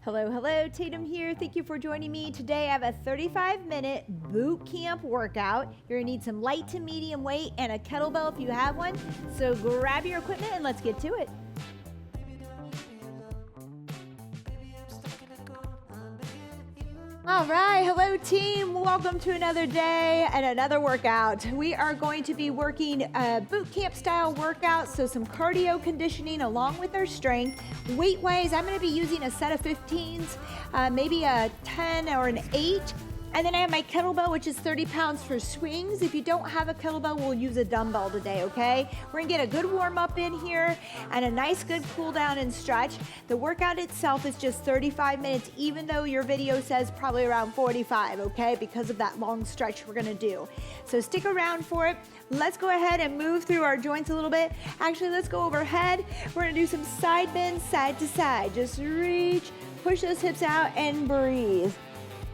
Hello, hello, Tatum here. Thank you for joining me. Today I have a 35-minute boot camp workout. You're gonna need some light to medium weight and a kettlebell if you have one. So grab your equipment and let's get to it. All right, hello team. Welcome to another day and another workout. We are going to be working a boot camp style workout, so some cardio conditioning along with our strength. Weight-wise, I'm gonna be using a set of 15s, maybe a 10 or an 8. And then I have my kettlebell, which is 30 pounds for swings. If you don't have a kettlebell, we'll use a dumbbell today, okay? We're gonna get a good warm up in here and a nice good cool down and stretch. The workout itself is just 35 minutes, even though your video says probably around 45, okay? Because of that long stretch we're gonna do. So stick around for it. Let's go ahead and move through our joints a little bit. Actually, let's go overhead. We're gonna do some side bends, side to side. Just reach, push those hips out and breathe.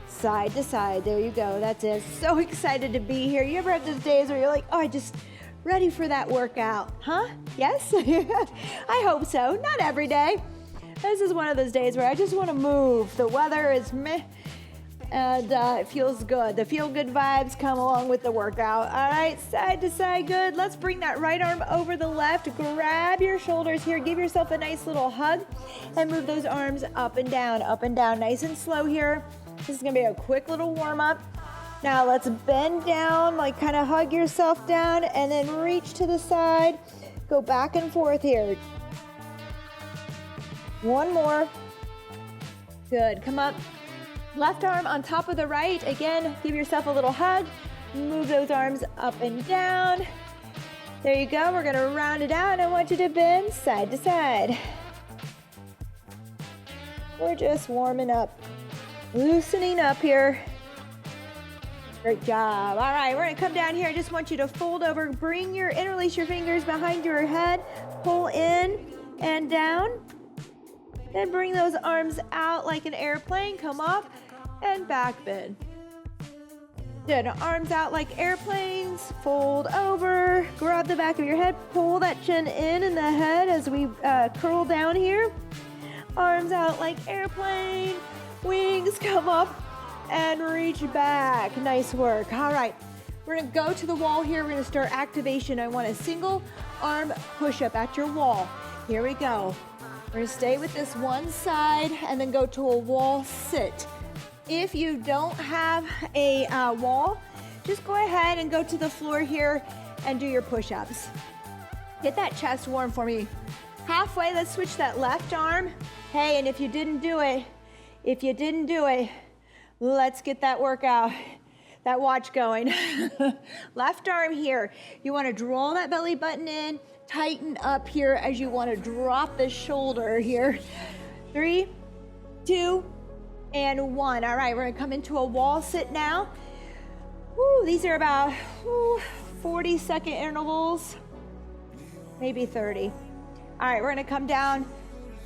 Side to side, there you go, that's it. So excited to be here. You ever have those days where you're like, oh, I just ready for that workout, huh? Yes? I hope so, not every day. This is one of those days where I just wanna move. The weather is meh, and it feels good. The feel-good vibes come along with the workout. All right, side to side, good. Let's bring that right arm over the left. Grab your shoulders here, give yourself a nice little hug, and move those arms up and down, nice and slow here. This is gonna be a quick little warm up. Now let's bend down, like kind of hug yourself down and then reach to the side. Go back and forth here. One more. Good, come up. Left arm on top of the right. Again, give yourself a little hug. Move those arms up and down. There you go, we're gonna round it out. I want you to bend side to side. We're just warming up. Loosening up here. Great job. All right, we're gonna come down here. I just want you to fold over, interlace your fingers behind your head, pull in and down. Then bring those arms out like an airplane, come up and back bend. Good, arms out like airplanes, fold over, grab the back of your head, pull that chin in the head as we curl down here. Arms out like airplane. Wings come up and reach back. Nice work. All right, we're gonna go to the wall here. We're gonna start activation. I want a single arm push-up at your wall. Here we go. We're gonna stay with this one side and then go to a wall sit. If you don't have a wall, just go ahead and go to the floor here and do your push-ups. Get that chest warm for me. Halfway, let's switch that left arm. Hey, and if you didn't do it, let's get that workout, that watch going. Left arm here. You want to draw that belly button in, tighten up here as you want to drop the shoulder here. 3, 2, and 1. All right, we're going to come into a wall sit now. Woo, these are about 40-second intervals, maybe 30. All right, we're going to come down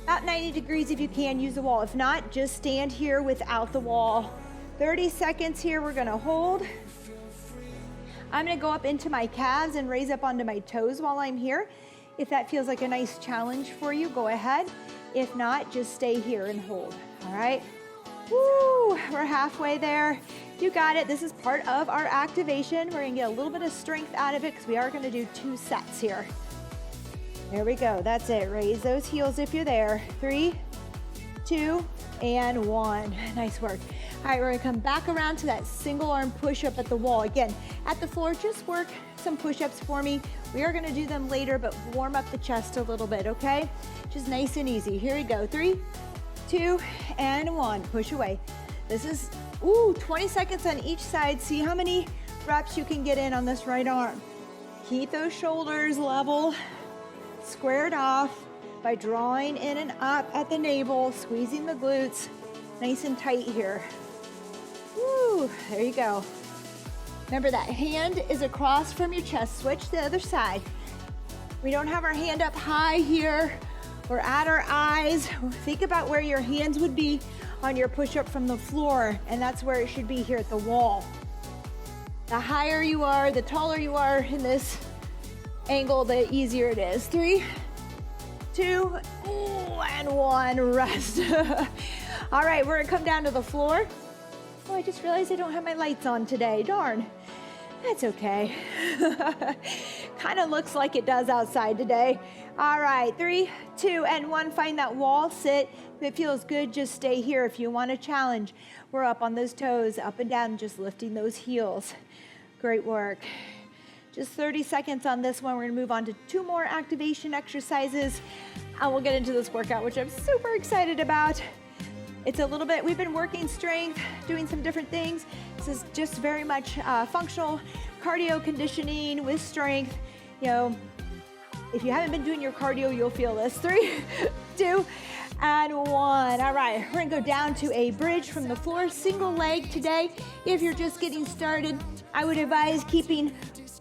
about 90 degrees if you can, use the wall. If not, just stand here without the wall. 30 seconds here, we're gonna hold. I'm gonna go up into my calves and raise up onto my toes while I'm here. If that feels like a nice challenge for you, go ahead. If not, just stay here and hold, all right? Woo, we're halfway there. You got it, this is part of our activation. We're gonna get a little bit of strength out of it because we are gonna do 2 sets here. There we go, that's it. Raise those heels if you're there. 3, 2, and 1. Nice work. All right, we're gonna come back around to that single arm push-up at the wall. Again, at the floor, just work some push-ups for me. We are gonna do them later, but warm up the chest a little bit, okay? Just nice and easy. Here we go, 3, 2, and 1. Push away. This is, 20 seconds on each side. See how many reps you can get in on this right arm. Keep those shoulders level. Squared off by drawing in and up at the navel, squeezing the glutes, nice and tight here. Woo, there you go. Remember that hand is across from your chest. Switch to the other side. We don't have our hand up high here. We're at our eyes. Think about where your hands would be on your push-up from the floor, and that's where it should be here at the wall. The higher you are, the taller you are in this angle, the easier it is. 3, 2, and 1, rest. All right, we're gonna come down to the floor. Oh, I just realized I don't have my lights on today, darn. That's okay. Kind of looks like it does outside today. All right, 3, 2, and 1. Find that wall, sit. If it feels good, just stay here. If you want a challenge, we're up on those toes, up and down, just lifting those heels. Great work. Just 30 seconds on this one. We're gonna move on to 2 more activation exercises, and we'll get into this workout, which I'm super excited about. It's a little bit, we've been working strength, doing some different things. This is just very much functional cardio conditioning with strength. You know, if you haven't been doing your cardio, you'll feel this. 3, 2, and 1. All right, we're gonna go down to a bridge from the floor, single leg today. If you're just getting started, I would advise keeping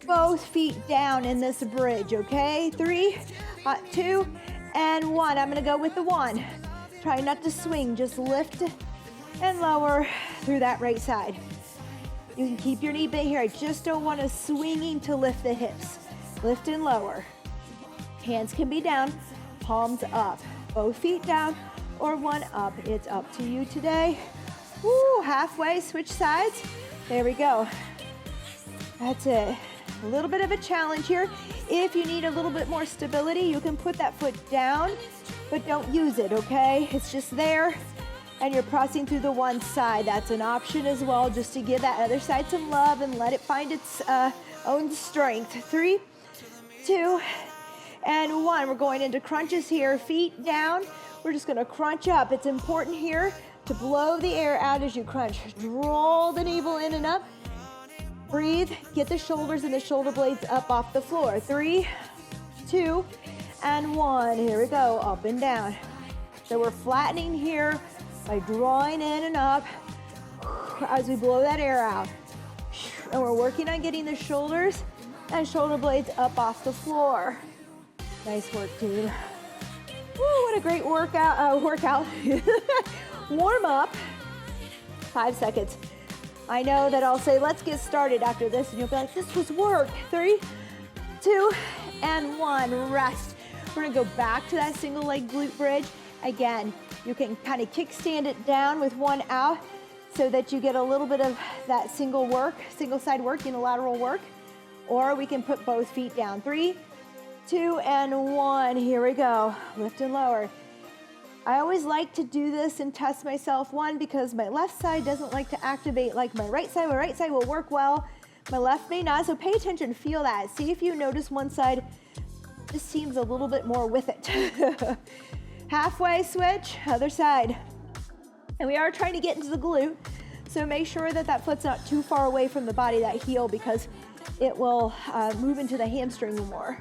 both feet down in this bridge, okay? 3, 2, and 1. I'm gonna go with the 1. Try not to swing, just lift and lower through that right side. You can keep your knee bent here. I just don't want to swinging to lift the hips. Lift and lower. Hands can be down, palms up. Both feet down or one up. It's up to you today. Woo, halfway, switch sides. There we go. That's it. A little bit of a challenge here. If you need a little bit more stability, you can put that foot down, but don't use it, okay? It's just there, and you're pressing through the one side. That's an option as well, just to give that other side some love and let it find its own strength. 3, 2, and 1. We're going into crunches here, feet down. We're just gonna crunch up. It's important here to blow the air out as you crunch. Draw the navel in and up. Breathe, get the shoulders and the shoulder blades up off the floor. 3, 2, and 1. Here we go, up and down. So we're flattening here by drawing in and up as we blow that air out. And we're working on getting the shoulders and shoulder blades up off the floor. Nice work, team. Woo, what a great workout. Warm up. 5 seconds. I know that I'll say, let's get started after this, and you'll be like, this was work. 3, 2, and 1, rest. We're gonna go back to that single leg glute bridge. Again, you can kind of kickstand it down with one out so that you get a little bit of that single side work, unilateral work, or we can put both feet down. 3, 2, and 1, here we go. Lift and lower. I always like to do this and test myself, one, because my left side doesn't like to activate like my right side. My right side will work well, my left may not, so pay attention, feel that. See if you notice one side just seems a little bit more with it. Halfway switch, other side. And we are trying to get into the glute, so make sure that that foot's not too far away from the body, that heel, because it will move into the hamstring more.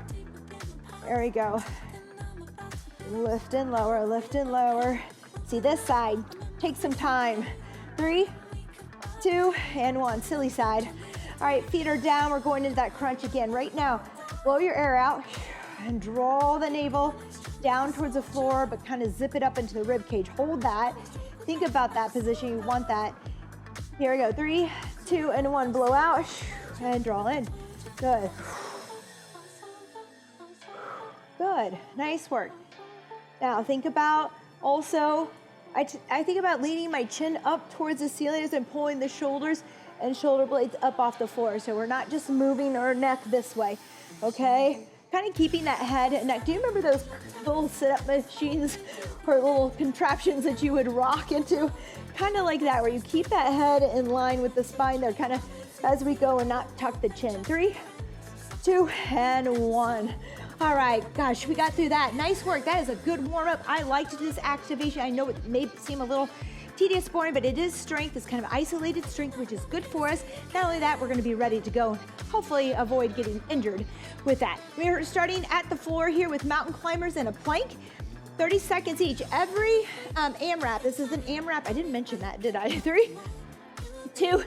There we go. Lift and lower, lift and lower. See this side, take some time. 3, 2, and 1, silly side. All right, feet are down, we're going into that crunch again. Right now, blow your air out and draw the navel down towards the floor, but kind of zip it up into the rib cage. Hold that, think about that position, you want that. Here we go, 3, 2, and 1, blow out and draw in. Good. Good, nice work. Now think about also, I think about leaning my chin up towards the ceiling as I'm pulling the shoulders and shoulder blades up off the floor. So we're not just moving our neck this way, okay? Kind of keeping that head and neck. Do you remember those little sit-up machines or little contraptions that you would rock into? Kind of like that, where you keep that head in line with the spine there, kind of as we go, and not tuck the chin. 3, 2, and 1. All right, gosh, we got through that. Nice work. That is a good warm-up. I like to do this activation. I know it may seem a little tedious, boring, but it is strength. It's kind of isolated strength, which is good for us. Not only that, we're going to be ready to go, hopefully avoid getting injured with that. We're starting at the floor here with mountain climbers and a plank. 30 seconds each. Every AMRAP, this is an AMRAP. I didn't mention that, did I? 3, 2,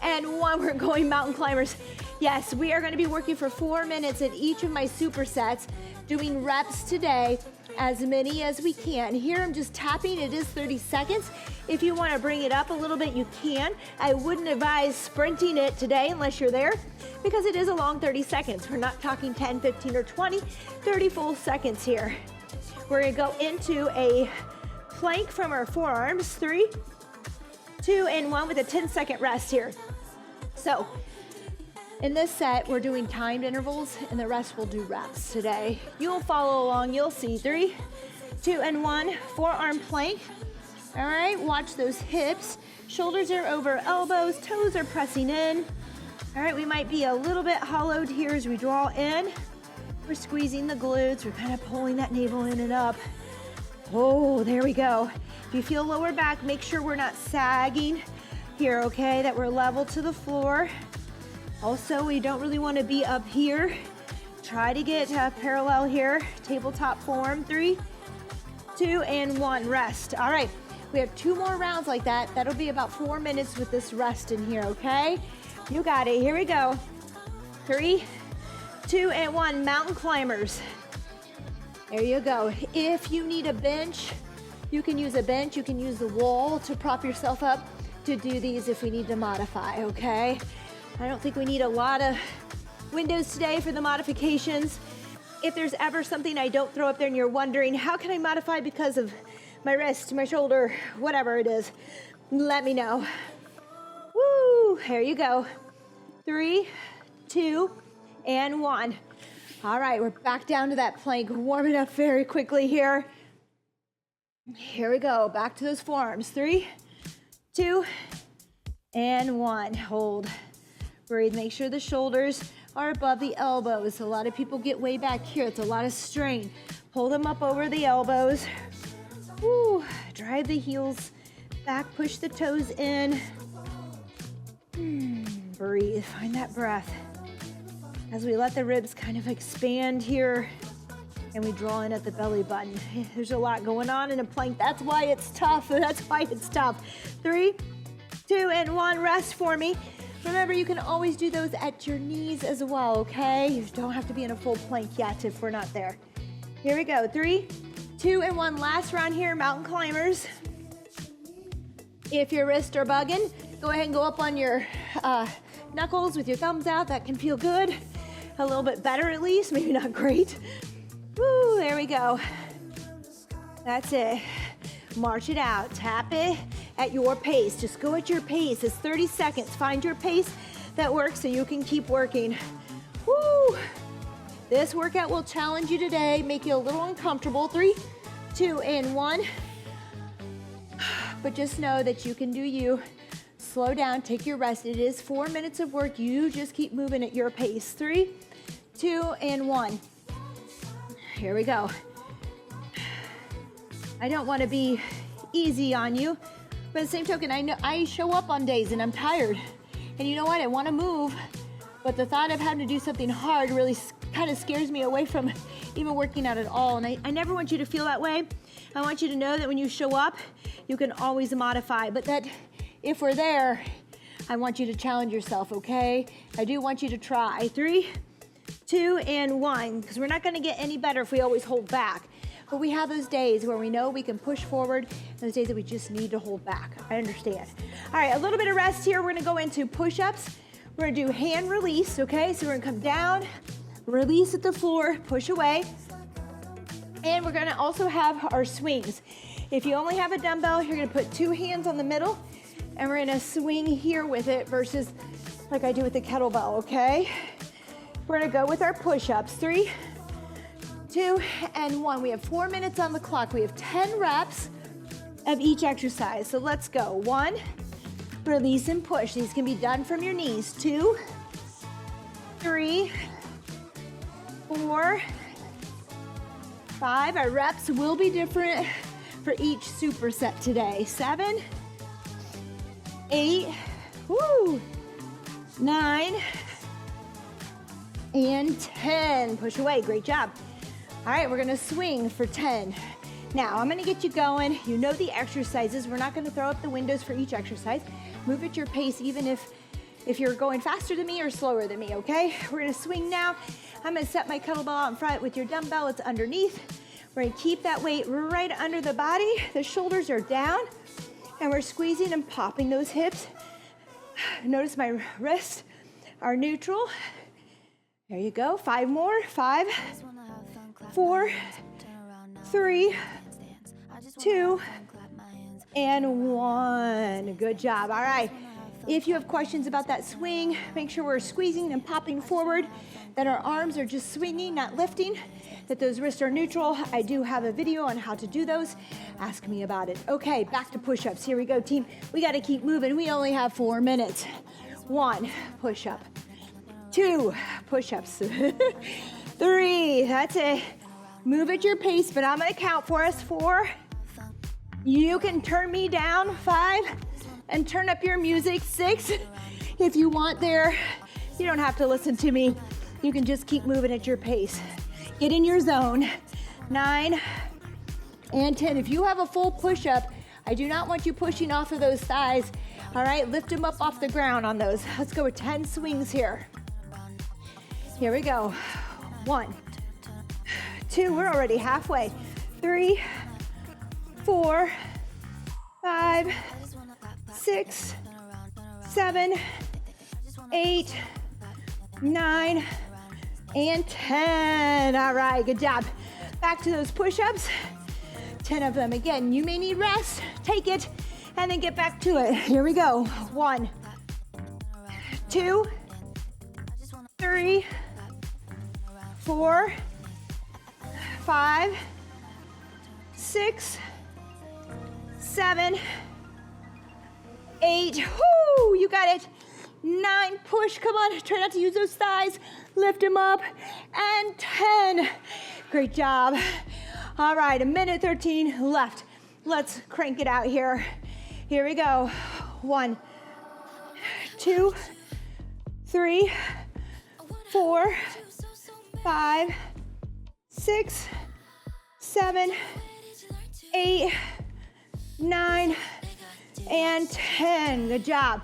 and 1. We're going mountain climbers. Yes, we are going to be working for 4 minutes at each of my supersets, doing reps today, as many as we can. Here I'm just tapping. It is 30 seconds. If you want to bring it up a little bit, you can. I wouldn't advise sprinting it today unless you're there, because it is a long 30 seconds. We're not talking 10, 15, or 20, 30 full seconds here. We're going to go into a plank from our forearms. 3, 2, and 1 with a 10-second rest here. So in this set, we're doing timed intervals, and the rest we'll do reps today. You'll follow along, you'll see. 3, 2, and 1, forearm plank. All right, watch those hips. Shoulders are over elbows, toes are pressing in. All right, we might be a little bit hollowed here as we draw in. We're squeezing the glutes, we're kind of pulling that navel in and up. Oh, there we go. If you feel lower back, make sure we're not sagging here, okay? That we're level to the floor. Also, we don't really want to be up here. Try to get parallel here, tabletop form. 3, 2, and 1, rest. All right, we have 2 more rounds like that. That'll be about 4 minutes with this rest in here, okay? You got it, here we go. 3, 2, and 1, mountain climbers. There you go. If you need a bench, you can use a bench, you can use the wall to prop yourself up to do these if we need to modify, okay? I don't think we need a lot of windows today for the modifications. If there's ever something I don't throw up there and you're wondering, how can I modify because of my wrist, my shoulder, whatever it is, let me know. Woo, there you go. 3, 2, and 1. All right, we're back down to that plank, warming up very quickly here. Here we go, back to those forearms. 3, 2, and 1. Hold, breathe, make sure the shoulders are above the elbows. A lot of people get way back here. It's a lot of strain. Pull them up over the elbows. Woo, drive the heels back, push the toes in. Breathe, find that breath. As we let the ribs kind of expand here and we draw in at the belly button. There's a lot going on in a plank. That's why it's tough. That's why it's tough. 3, 2, and 1, rest for me. Remember, you can always do those at your knees as well, okay? You don't have to be in a full plank yet if we're not there. Here we go. 3, 2, and 1, last round here, mountain climbers. If your wrists are bugging, go ahead and go up on your knuckles with your thumbs out. That can feel good. A little bit better at least, maybe not great. Woo, there we go. That's it. March it out, tap it at your pace. Just go at your pace. It's 30 seconds. Find your pace that works so you can keep working. Woo! This workout will challenge you today, make you a little uncomfortable. 3, 2, and 1. But just know that you can do you. Slow down, take your rest. It is 4 minutes of work. You just keep moving at your pace. 3, 2, and 1. Here we go. I don't want to be easy on you, but at the same token, I know I show up on days and I'm tired. And you know what? I want to move, but the thought of having to do something hard really kind of scares me away from even working out at all. And I never want you to feel that way. I want you to know that when you show up, you can always modify, but that if we're there, I want you to challenge yourself, okay? I do want you to try. 3, 2, and 1, because we're not gonna get any better if we always hold back. But we have those days where we know we can push forward, and those days that we just need to hold back. I understand. All right, a little bit of rest here. We're gonna go into push-ups. We're gonna do hand release, okay? So we're gonna come down, release at the floor, push away. And we're gonna also have our swings. If you only have a dumbbell, you're gonna put 2 hands on the middle, and we're gonna swing here with it versus like I do with the kettlebell, okay? We're gonna go with our push-ups. 3, 2, and 1. We have 4 minutes on the clock. We have 10 reps of each exercise. So let's go. 1, release and push. These can be done from your knees. 2, 3, 4, 5. Our reps will be different for each superset today. 7, 8, 9, and 10. Push away, great job. All right, we're gonna swing for 10. Now, I'm gonna get you going. You know the exercises. We're not gonna throw up the windows for each exercise. Move at your pace, even if you're going faster than me or slower than me, okay? We're gonna swing now. I'm gonna set my kettlebell out in front with your dumbbell. It's underneath. We're gonna keep that weight right under the body. The shoulders are down, and we're squeezing and popping those hips. Notice my wrists are neutral. There you go. 5 more. 5, 4, 3, 2, and 1. Good job. All right. If you have questions about that swing, make sure we're squeezing and popping forward, that our arms are just swinging, not lifting, that those wrists are neutral. I do have a video on how to do those. Ask me about it. Okay, back to push-ups. Here we go, team. We got to keep moving. We only have 4 minutes. 1 push-up. 2 push-ups. 3, that's it. Move at your pace, but I'm going to count for us. 4. You can turn me down. 5. And turn up your music. 6, if you want there. You don't have to listen to me. You can just keep moving at your pace. Get in your zone. 9 and 10. If you have a full push-up, I do not want you pushing off of those thighs. All right, lift them up off the ground on those. Let's go with 10 swings here. Here we go. 1, 2, we're already halfway. 3, 4, 5, 6, 7, 8, 9, and 10. All right, good job. Back to those push-ups. 10 of them. Again, you may need rest. Take it, and then get back to it. Here we go. 1, 2, 3, 4, 5, 6, 7, 8, whoo, you got it. 9, push, come on, try not to use those thighs. Lift them up, and 10. Great job. All right, 1:13 left. Let's crank it out here. Here we go. 1, 2, 3, 4, 5, 6, 7, 8, 9, and 10. Good job.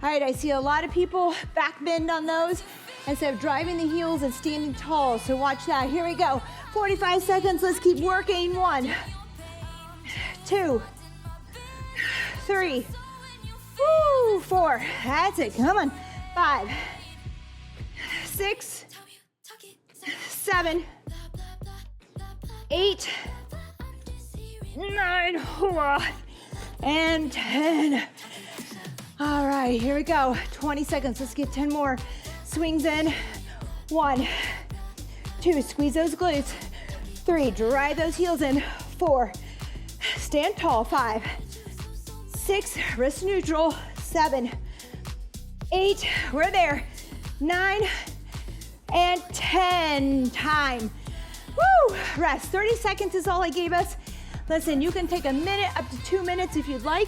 All right, I see a lot of people back bend on those instead of driving the heels and standing tall. So watch that. Here we go. 45 seconds. Let's keep working. 1, 2, 3, 4. That's it. Come on. 5, 6, 7, 8, 9, and 10. All right, here we go. 20 seconds. Let's get 10 more swings in. 1, 2, squeeze those glutes. 3, drive those heels in. 4, stand tall. 5, 6, wrist neutral. 7, 8, we're there. 9, and 10. Time. Woo! Rest. 30 seconds is all I gave us. Listen, you can take a minute up to 2 minutes if you'd like.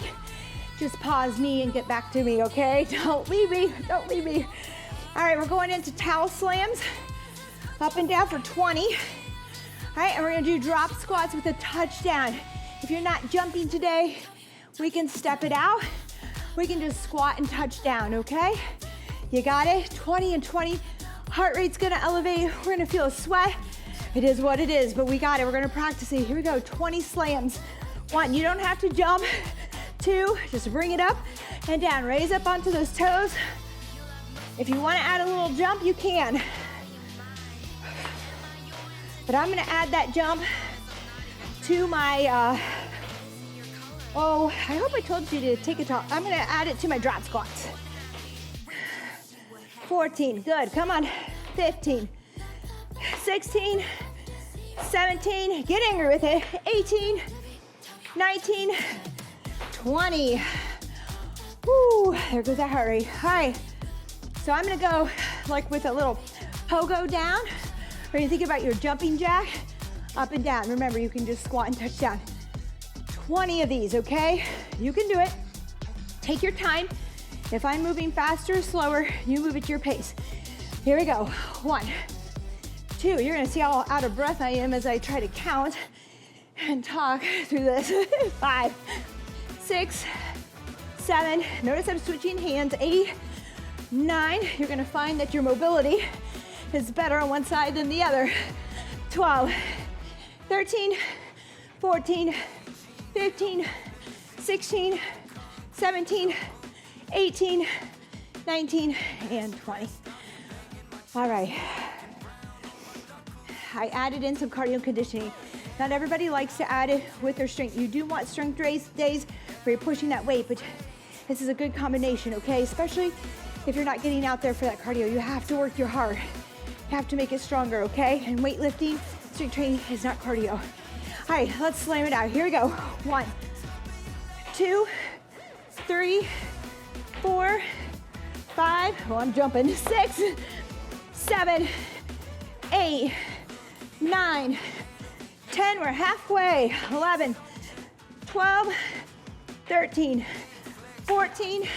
Just pause me and get back to me, okay? Don't leave me. Don't leave me. All right, we're going into towel slams. Up and down for 20. All right, and we're gonna do drop squats with a touchdown. If you're not jumping today, we can step it out. We can just squat and touch down, okay? You got it? 20 and 20. Heart rate's gonna elevate. We're gonna feel a sweat. It is what it is, but we got it. We're gonna practice it. Here we go, 20 slams. 1, you don't have to jump. 2, just bring it up and down. Raise up onto those toes. If you wanna add a little jump, you can. But I'm gonna add that jump to my, I hope I told you to take it off. I'm gonna add it to my drop squats. 14, good, come on. 15, 16, 17, get angry with it. 18, 19, 20. Woo, there goes that heart rate. All right, so I'm gonna go like with a little pogo down. Or you think about your jumping jack, up and down. Remember, you can just squat and touch down. 20 of these, okay? You can do it. Take your time. If I'm moving faster or slower, you move at your pace. Here we go. 1, 2. You're gonna see how out of breath I am as I try to count and talk through this. 5, 6, 7. Notice I'm switching hands. 8, 9. You're gonna find that your mobility is better on one side than the other. 12, 13, 14, 15, 16, 17, 18, 19, and 20. All right. I added in some cardio conditioning. Not everybody likes to add it with their strength. You do want strength days where you're pushing that weight, but this is a good combination, okay? Especially if you're not getting out there for that cardio. You have to work your heart. You have to make it stronger, okay? And weightlifting, strength training is not cardio. All right, let's slam it out. Here we go. 1, 2, 3, 4, 5. Oh, I'm jumping. 6, 7, 8, 9, 10. We're halfway. 11, 12, 13, 14,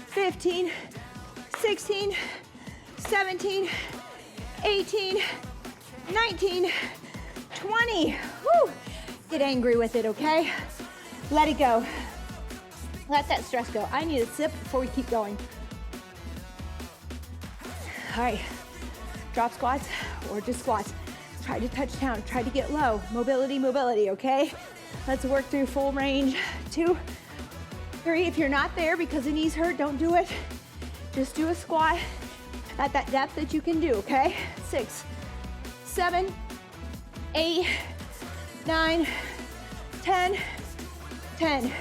15, 16, 17, 18, 19, 20. Woo! Get angry with it, okay? Let it go. Let that stress go. I need a sip before we keep going. All right, drop squats or just squats. Try to touch down, try to get low. Mobility, mobility, okay? Let's work through full range. 2, 3, if you're not there because the knees hurt, don't do it. Just do a squat at that depth that you can do, okay? 6, 7, 8, 9, 10, 10,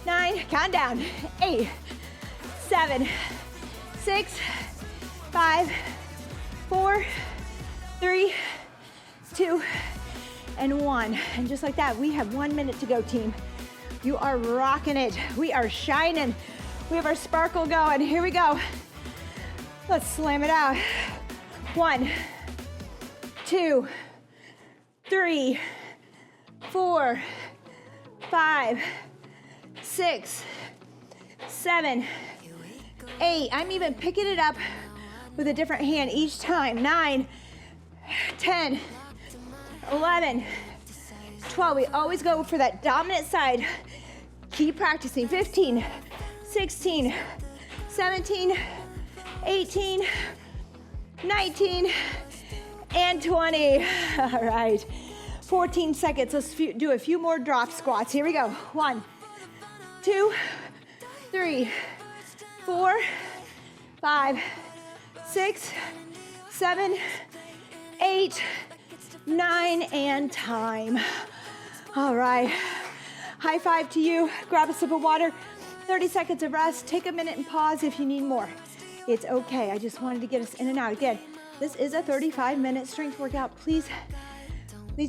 9, count down. 8, 7, 6, 5, 4, 3, 2, and 1. And just like that, we have 1 minute to go, team. You are rocking it. We are shining. We have our sparkle going. Here we go. Let's slam it out. 1, 2, 3, 4, 5, 6, 7, 8. I'm even picking it up with a different hand each time. 9, 10, 11, 12. We always go for that dominant side. Keep practicing. 15, 16, 17, 18, 19, and 20. All right. 14 seconds. Let's do a few more drop squats. Here we go. 1, 2, 3, 4, 5, 6, 7, 8, 9, and time. All right. High five to you. Grab a sip of water. 30 seconds of rest. Take a minute and pause if you need more. It's okay. I just wanted to get us in and out. Again, this is a 35-minute strength workout. Please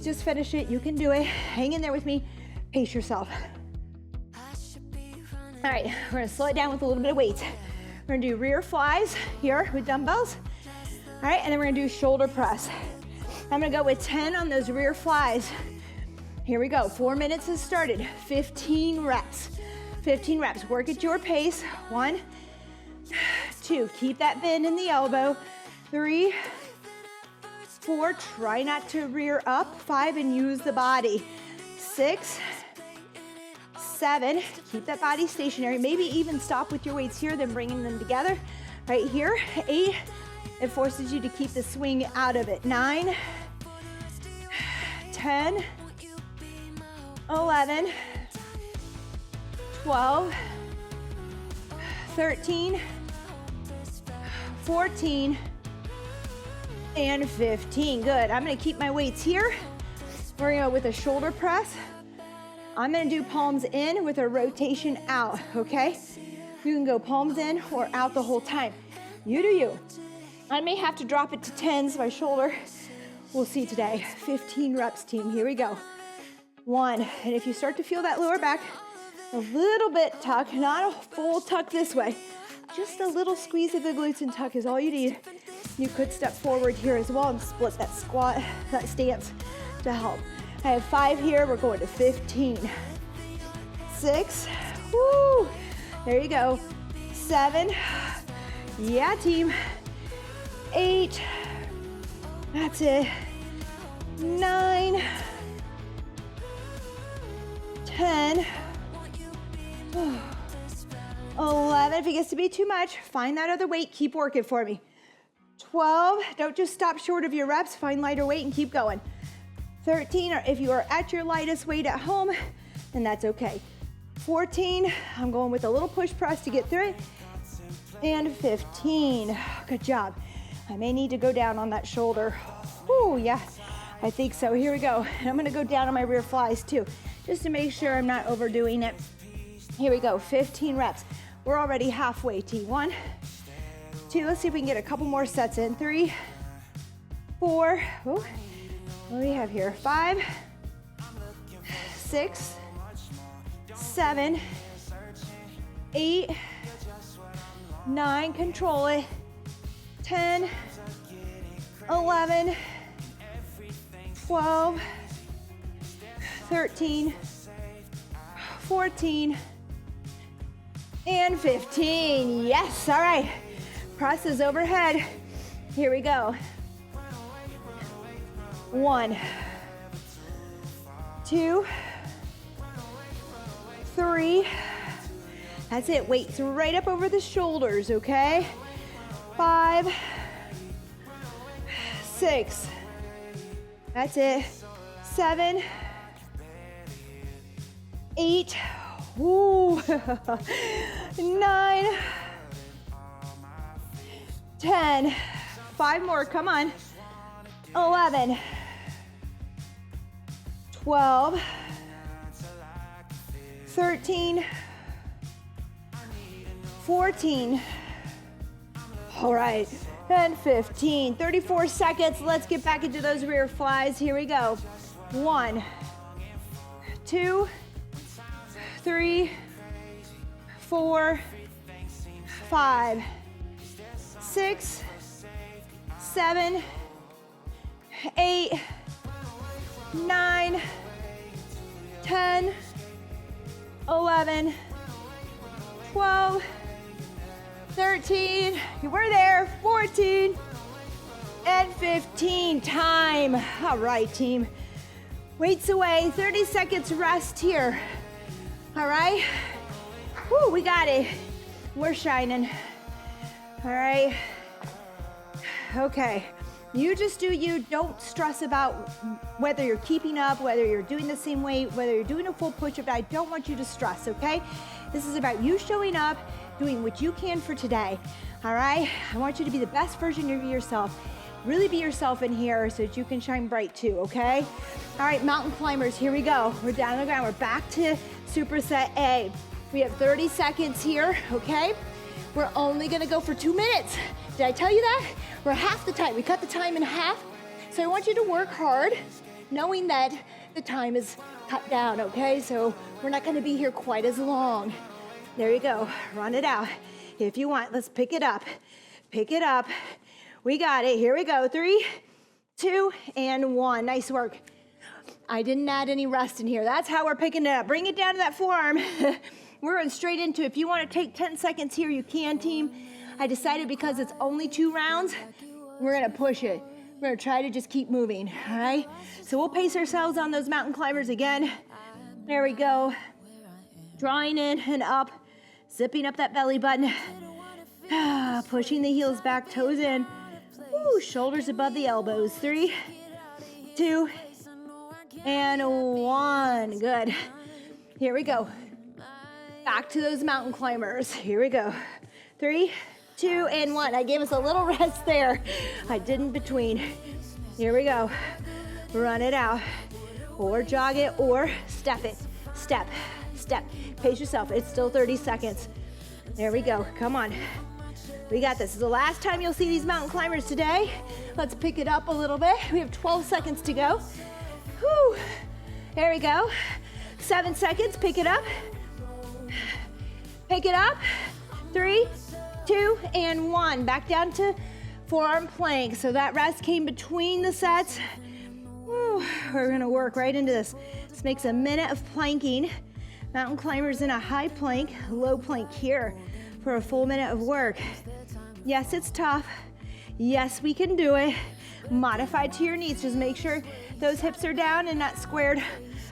just finish it. You can do it. Hang in there with me. Pace yourself. All right, we're gonna slow it down with a little bit of weight. We're gonna do rear flies here with dumbbells. All right, and then we're gonna do shoulder press. I'm gonna go with 10 on those rear flies. Here we go. 4 minutes has started. 15 reps. 15 reps. Work at your pace. 1, 2. Keep that bend in the elbow. 3, 4. Try not to rear up. 5, and use the body. 6, 7. Keep that body stationary. Maybe even stop with your weights here, then bringing them together. Right here. 8. It forces you to keep the swing out of it. 9, 10, 11, 12, 13, 14, and 15. Good. I'm going to keep my weights here. We're going to go with a shoulder press. I'm going to do palms in with a rotation out, okay? You can go palms in or out the whole time. You do you. I may have to drop it to 10s, my shoulder. We'll see today. 15 reps, team. Here we go. 1. And if you start to feel that lower back, a little bit tuck, not a full tuck this way. Just a little squeeze of the glutes and tuck is all you need. You could step forward here as well and split that squat, that stance to help. I have 5 here. We're going to 15. 6. Woo. There you go. 7. Yeah, team. 8. That's it. 9. 10. 11. If it gets to be too much, find that other weight. Keep working for me. 12. Don't just stop short of your reps. Find lighter weight and keep going. 13, or if you are at your lightest weight at home, then that's okay. 14, I'm going with a little push press to get through it. And 15, good job. I may need to go down on that shoulder. Oh, yeah, I think so. Here we go. And I'm gonna go down on my rear flies too, just to make sure I'm not overdoing it. Here we go, 15 reps. We're already halfway, T. 1, 2, let's see if we can get a couple more sets in. 3, 4, oh, what do we have here? 5, 6, 7, 8, 9, control it, 10, 11, 12, 13, 14, and 15. Yes, all right. Presses overhead. Here we go. 1, 2, 3. That's it. Weights right up over the shoulders, okay? 5, 6. That's it. 7, 8. Ooh. 9, 10. 5 more. Come on. 11, 12, 13, 14. All right, and 15. 34 seconds. Let's get back into those rear flies. Here we go. 1, 2, 3, 4, 5, 6, 7, 8, 9, 10, 11, 12, 13, you were there, 14, and 15. Time. All right, team. Weights away, 30 seconds rest here. All right. Woo, we got it. We're shining. All right. Okay. You just do you. Don't stress about whether you're keeping up, whether you're doing the same weight, whether you're doing a full push-up. I don't want you to stress, okay? This is about you showing up, doing what you can for today, all right? I want you to be the best version of yourself. Really be yourself in here so that you can shine bright too, okay? All right, mountain climbers, here we go. We're down on the ground. We're back to Superset A. We have 30 seconds here, okay? We're only gonna go for 2 minutes. Did I tell you that? We're half the time. We cut the time in half. So I want you to work hard, knowing that the time is cut down, okay? So we're not gonna be here quite as long. There you go, run it out. If you want, let's pick it up. Pick it up. We got it, here we go. 3, 2, and 1, nice work. I didn't add any rest in here. That's how we're picking it up. Bring it down to that forearm. We're going straight into it. If you want to take 10 seconds here, you can, team. I decided because it's only 2 rounds, we're going to push it. We're going to try to just keep moving, all right? So we'll pace ourselves on those mountain climbers again. There we go. Drawing in and up, zipping up that belly button. Pushing the heels back, toes in. Woo, shoulders above the elbows. 3, 2, and 1. Good. Here we go. Back to those mountain climbers. Here we go. 3, 2, and 1. I gave us a little rest there. I didn't between. Here we go. Run it out. Or jog it, or step it. Step, step. Pace yourself. It's still 30 seconds. There we go. Come on. We got this. This is the last time you'll see these mountain climbers today. Let's pick it up a little bit. We have 12 seconds to go. Whew. There we go. 7 seconds. Pick it up. Pick it up. 3, 2, and 1. Back down to forearm plank. So that rest came between the sets. Whew. We're gonna work right into this. This makes a minute of planking. Mountain climbers in a high plank, low plank here for a full minute of work. Yes, it's tough. Yes, we can do it. Modify to your needs. Just make sure those hips are down and not squared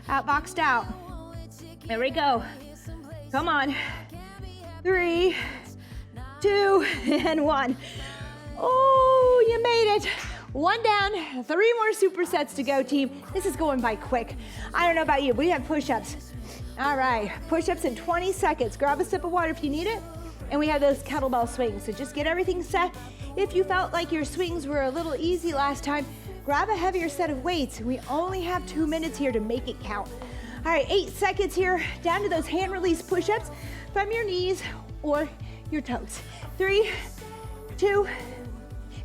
out, boxed out. There we go. Come on. 3, 2, and 1. Oh, you made it. 1 down, 3 more supersets to go, team. This is going by quick. I don't know about you, we have push-ups. All right, push-ups in 20 seconds. Grab a sip of water if you need it. And we have those kettlebell swings. So just get everything set. If you felt like your swings were a little easy last time, grab a heavier set of weights. We only have 2 minutes here to make it count. All right, 8 seconds here, down to those hand release push-ups from your knees or your toes. 3, 2,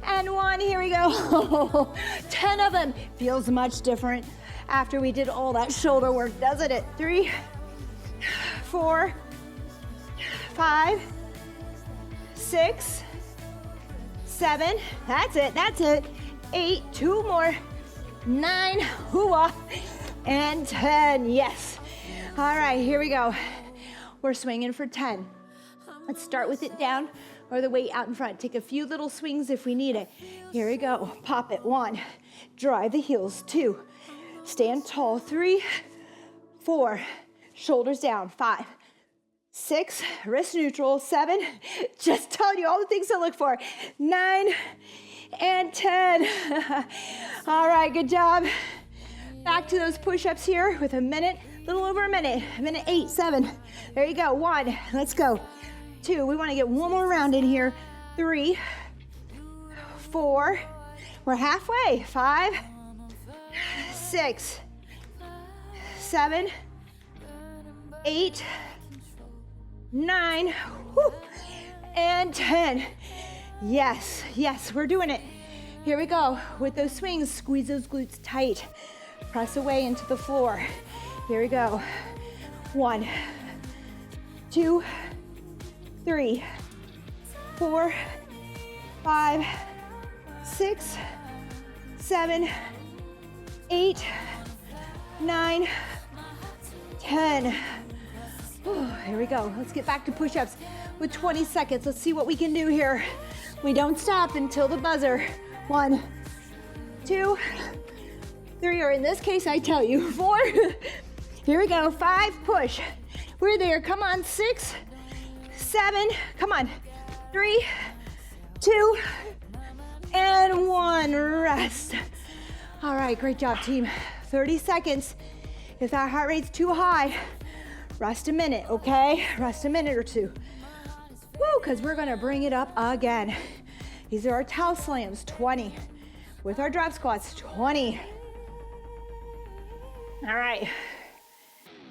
and 1, here we go. 10 of them. Feels much different after we did all that shoulder work, doesn't it? 3, 4, 5, 6, 7, that's it. 8, 2 more, 9, hoo-ah, and 10, yes. All right, here we go. We're swinging for 10. Let's start with it down or the weight out in front. Take a few little swings if we need it. Here we go, pop it. 1, drive the heels. 2, stand tall. 3, 4, shoulders down. 5, 6, wrist neutral. 7, just telling you all the things to look for. 9, and 10. All right, good job. Back to those push-ups here with a minute, a little over a minute. Minute 8, 7. There you go. 1, let's go. 2, we want to get one more round in here. 3, 4, we're halfway. 5, 6, 7, 8, 9, whew, and 10. Yes, yes, we're doing it. Here we go. With those swings, squeeze those glutes tight. Press away into the floor. Here we go. 1, 2, 3, 4, 5, 6, 7, 8, 9, 10. Here we go. Let's get back to push-ups with 20 seconds. Let's see what we can do here. We don't stop until the buzzer. 1, 2, 3, or in this case, I tell you, 4. Here we go. 5, push. We're there. Come on. 6, 7, come on. 3, 2, and 1, rest. All right, great job, team. 30 seconds. If that heart rate's too high, rest a minute, okay? Rest a minute or two. Woo, because we're gonna bring it up again. These are our towel slams, 20. With our drop squats, 20. All right,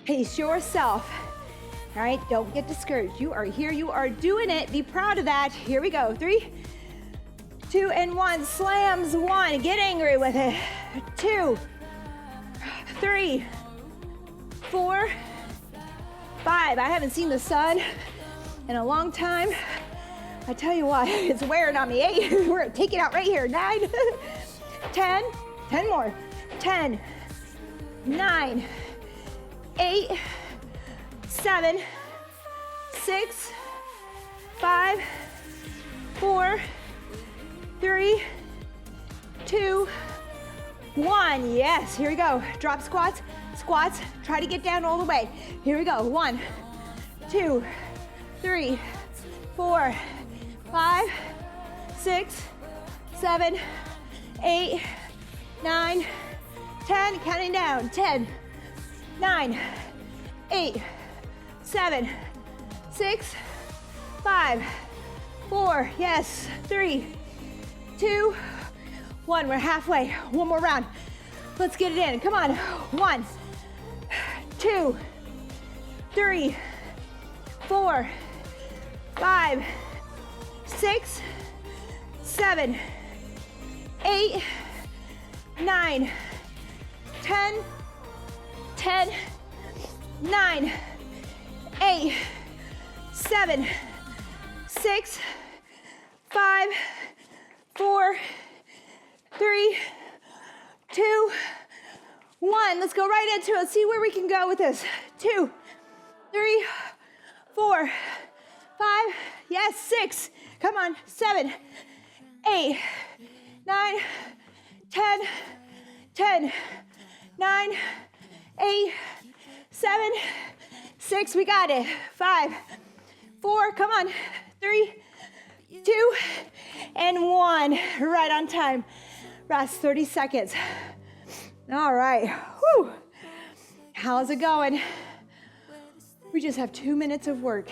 pace yourself. All right, don't get discouraged. You are here, you are doing it. Be proud of that. Here we go. 3, 2, and 1. Slams. 1, get angry with it. 2, 3, 4, 5. I haven't seen the sun in a long time. I tell you what, it's wearing on me. 8, we're gonna take it out right here. 9, 10, 10 more. 10, 9, 8, 7, 6, 5, 4, 3, 2, 1. Yes, here we go. Drop squats, squats. Try to get down all the way. Here we go. 1, 2, 3, 4, 5, 6, 7, 8, 9, 10. Counting down. 10, 9, 8, 7, 6, 5, 4, yes, 3, 2, 1. We're halfway. One more round. Let's get it in. Come on. 1, 2, 3, 4, 5, 6, 7, 8, 9, 10, 10, 9, 8, 7, 6, 5, 4, 3, 2, 1. Let's go right into it. Let's see where we can go with this. 2, 3, 4, 5, yes, 6. Come on, 7, 8, 9, 10, 10, 9, 8, 7, 6. We got it. 5, 4. Come on. 3, 2, and 1. Right on time. Rest 30 seconds. All right. Whew. How's it going? We just have 2 minutes of work.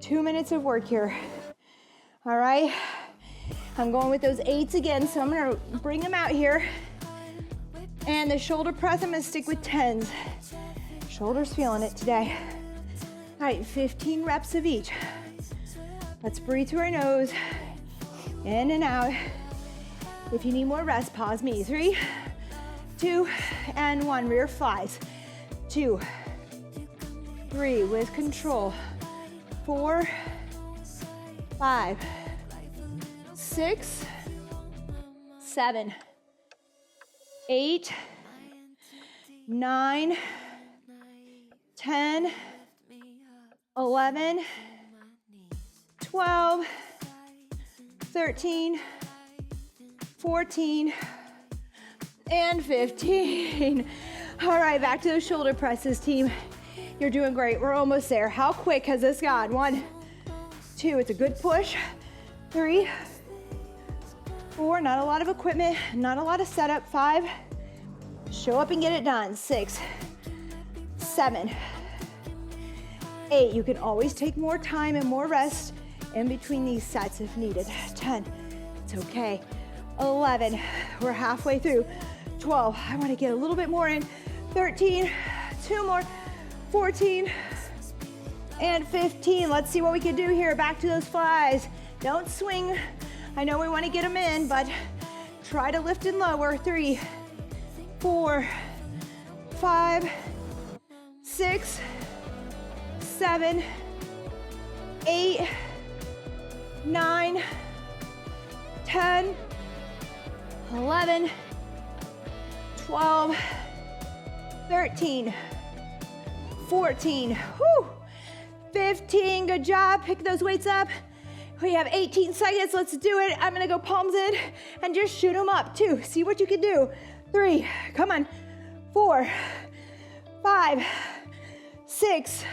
2 minutes of work here. All right. I'm going with those 8s again, so I'm gonna bring them out here. And the shoulder press, I'm gonna stick with 10s. Shoulders feeling it today. All right, 15 reps of each. Let's breathe through our nose, in and out. If you need more rest, pause me. 3, 2, and 1. Rear flies. 2, 3, with control. 4, 5, 6, 7, 8, 9, 10, 11, 12, 13, 14, and 15. All right, back to those shoulder presses, team. You're doing great. We're almost there. How quick has this gone? 1, 2, it's a good push. 3, 4, not a lot of equipment, not a lot of setup. 5, show up and get it done. 6, 7, 8, you can always take more time and more rest in between these sets if needed. 10, it's okay. 11, we're halfway through. 12, I want to get a little bit more in. 13, 2 more. 14, and 15. Let's see what we can do here. Back to those flies. Don't swing. I know we want to get them in, but try to lift and lower. 3, 4, 5, 6, 7, 8, 9, 10, 11, 12, 13, 14, whew, 15, good job. Pick those weights up. We have 18 seconds, let's do it. I'm gonna go palms in and just shoot them up. 2, see what you can do. 3, come on. 4, 5, 6,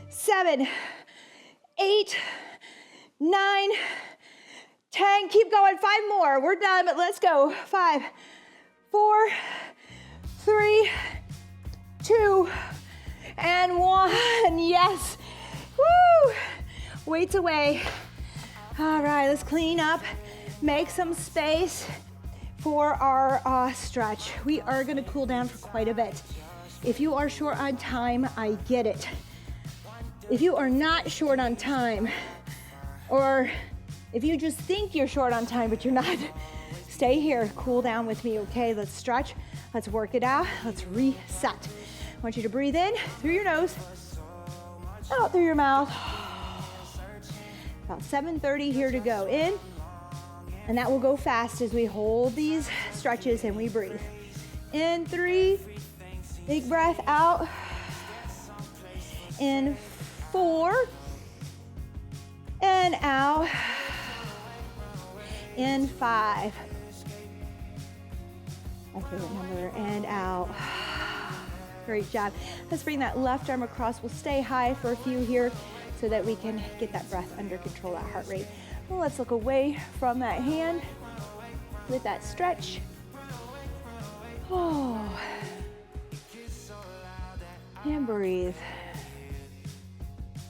7, 8, 9, 10, keep going, 5 more. We're done, but let's go. 5, 4, 3, 2, and 1, yes. Woo! Weights away. All right, let's clean up, make some space for our stretch. We are gonna cool down for quite a bit. If you are short on time, I get it. If you are not short on time, or if you just think you're short on time, but you're not, stay here, cool down with me, okay? Let's stretch, let's work it out, let's reset. I want you to breathe in through your nose, out through your mouth. About 7:30 here to go. In, and that will go fast as we hold these stretches and we breathe. In 3, big breath out. In 4, and out. In 5, my favorite number, and out. Great job. Let's bring that left arm across. We'll stay high for a few here so that we can get that breath under control, that heart rate. Well, let's look away from that hand with that stretch. Oh. And breathe.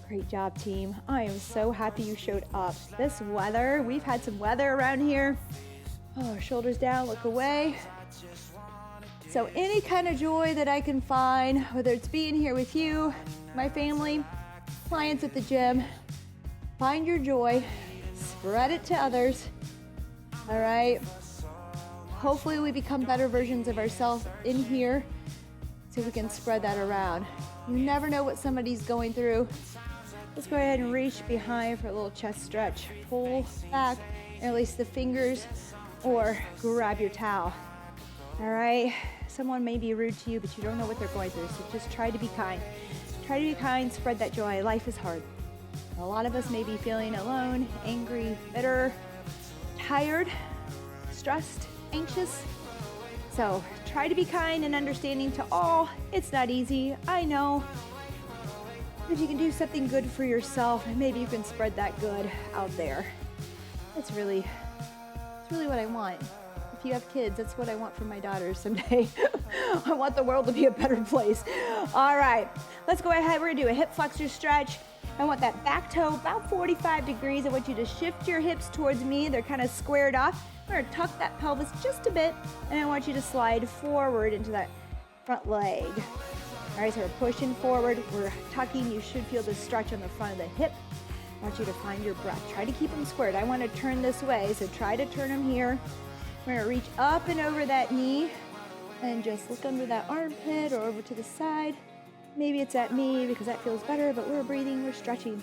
Great job, team. I am so happy you showed up. This weather, we've had some weather around here. Oh, shoulders down, look away. So any kind of joy that I can find, whether it's being here with you, my family, clients at the gym, find your joy, spread it to others, all right? Hopefully we become better versions of ourselves in here so we can spread that around. You never know what somebody's going through. Let's go ahead and reach behind for a little chest stretch. Pull back, release the fingers, or grab your towel, all right? Someone may be rude to you, but you don't know what they're going through, so just try to be kind. Try to be kind, spread that joy. Life is hard. A lot of us may be feeling alone, angry, bitter, tired, stressed, anxious. So try to be kind and understanding to all. It's not easy, I know. If you can do something good for yourself, maybe you can spread that good out there. It's really what I want. If you have kids, that's what I want for my daughters someday. I want the world to be a better place. All right, let's go ahead. We're gonna do a hip flexor stretch. I want that back toe about 45 degrees. I want you to shift your hips towards me. They're kind of squared off. We're gonna tuck that pelvis just a bit, and I want you to slide forward into that front leg. All right, so we're pushing forward, we're tucking. You should feel the stretch on the front of the hip. I want you to find your breath. Try to keep them squared. I want to turn this way, so try to turn them here. We're gonna reach up and over that knee and just look under that armpit or over to the side. Maybe it's at me because that feels better, but we're breathing, we're stretching.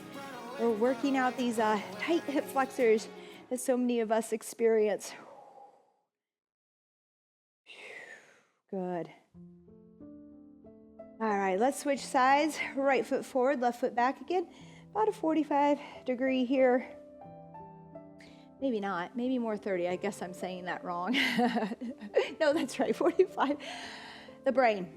We're working out these tight hip flexors that so many of us experience. Good. All right, let's switch sides. Right foot forward, left foot back again. About a 45-degree here. Maybe not, maybe more 30. I guess I'm saying that wrong. No, that's right, 45. The brain,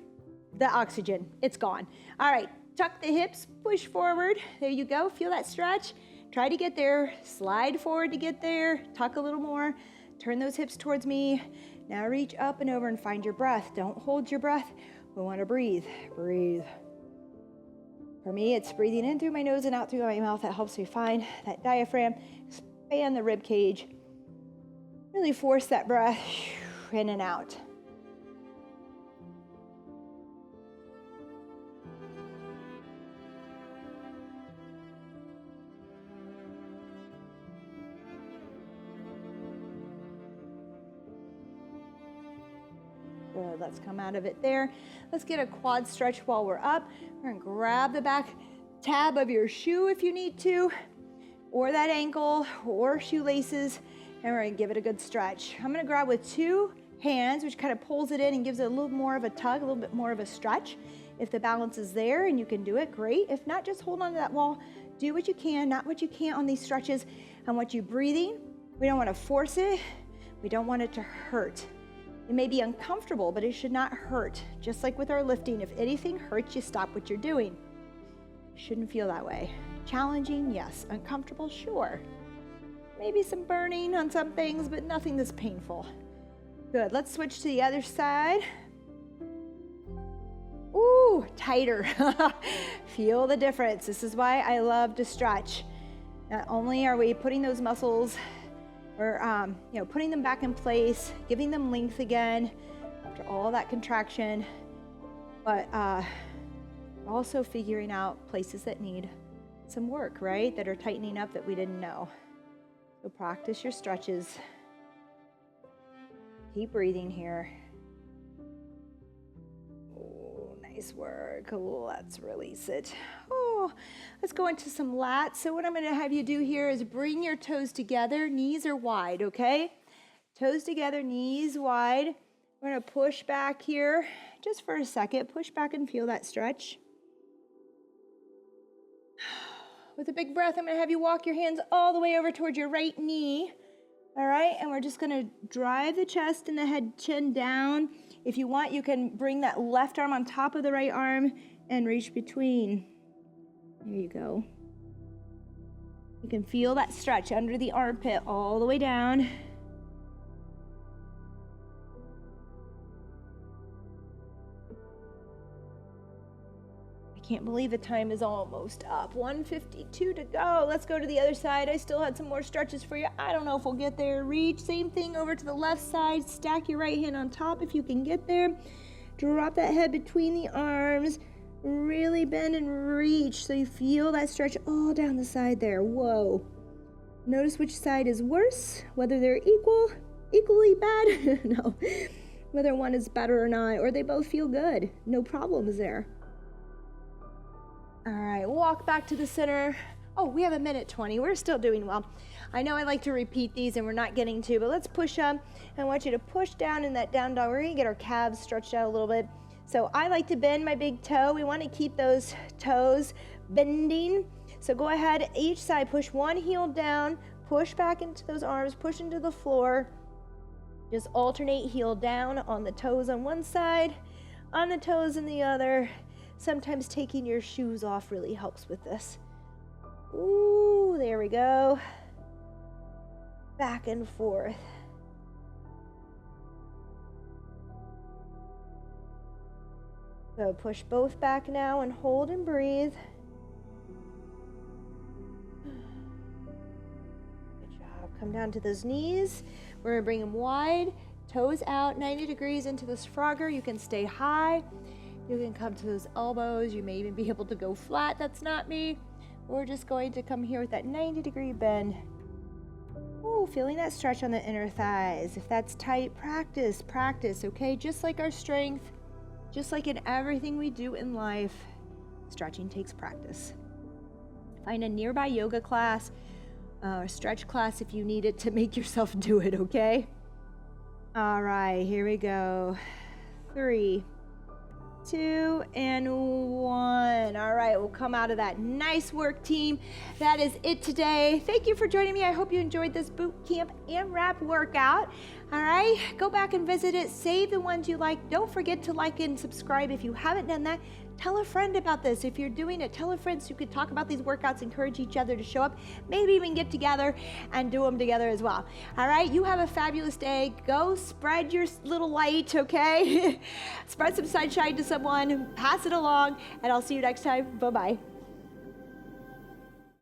the oxygen, it's gone. All right, tuck the hips, push forward. There you go, feel that stretch. Try to get there, slide forward to get there, tuck a little more. Turn those hips towards me. Now reach up and over and find your breath. Don't hold your breath. We want to breathe, breathe. For me, it's breathing in through my nose and out through my mouth. That helps me find that diaphragm, expand the rib cage. Really force that breath in and out. Good, let's come out of it there. Let's get a quad stretch while we're up. We're gonna grab the back tab of your shoe if you need to, or that ankle, or shoelaces, and we're gonna give it a good stretch. I'm gonna grab with two hands, which kind of pulls it in and gives it a little more of a tug, a little bit more of a stretch. If the balance is there and you can do it, great. If not, just hold on to that wall. Do what you can, not what you can't on these stretches. I want you breathing. We don't wanna force it. We don't want it to hurt. It may be uncomfortable, but it should not hurt. Just like with our lifting, if anything hurts, you stop what you're doing. Shouldn't feel that way. Challenging, yes. Uncomfortable, sure. Maybe some burning on some things, but nothing that's painful. Good, let's switch to the other side. Ooh, tighter. Feel the difference. This is why I love to stretch. Not only are we putting those muscles or putting them back in place, giving them length again after all that contraction, but also figuring out places that need some work, right? That are tightening up that we didn't know. So practice your stretches. Keep breathing here. Oh, nice work. Let's release it. Oh, let's go into some lats. So what I'm going to have you do here is bring your toes together. Knees are wide, okay? Toes together, knees wide. We're going to push back here just for a second. Push back and feel that stretch. With a big breath, I'm going to have you walk your hands all the way over towards your right knee. All right, and we're just going to drive the chest and the head, chin down. If you want, you can bring that left arm on top of the right arm and reach between. There you go. You can feel that stretch under the armpit all the way down. I can't believe the time is almost up. 1:52 to go. Let's go to the other side. I still had some more stretches for you. I don't know if we'll get there. Reach, same thing over to the left side. Stack your right hand on top if you can get there. Drop that head between the arms. Really bend and reach so you feel that stretch all down the side there. Whoa. Notice which side is worse, whether they're equally bad. No, whether one is better or not, or they both feel good. No problems there. All right, walk back to the center. Oh, we have 1:20. We're still doing well. I know I like to repeat these and we're not getting to, but let's push up. I want you to push down in that down dog. We're gonna get our calves stretched out a little bit. So I like to bend my big toe. We want to keep those toes bending. So go ahead, each side, push one heel down, push back into those arms, push into the floor. Just alternate heel down on the toes on one side, on the toes on the other. Sometimes taking your shoes off really helps with this. Ooh, there we go. Back and forth. So push both back now and hold and breathe. Good job. Come down to those knees. We're gonna bring them wide, toes out, 90 degrees into this Frogger. You can stay high. You can come to those elbows. You may even be able to go flat. That's not me. We're just going to come here with that 90-degree bend. Ooh, feeling that stretch on the inner thighs. If that's tight, practice, okay? Just like our strength, just like in everything we do in life, stretching takes practice. Find a nearby yoga class or stretch class if you need it to make yourself do it, okay? All right, here we go. 3, 2, and 1. All right, we'll come out of that. Nice work, team. That is it today. Thank you for joining me. I hope you enjoyed this Bootcamp AMRAP workout. All right, go back and visit it. Save the ones you like. Don't forget to like and subscribe if you haven't done that. Tell a friend about this. If you're doing it, tell a friend so you can talk about these workouts, encourage each other to show up, maybe even get together and do them together as well. All right, you have a fabulous day. Go spread your little light, okay? Spread some sunshine to someone, pass it along, and I'll see you next time. Bye-bye.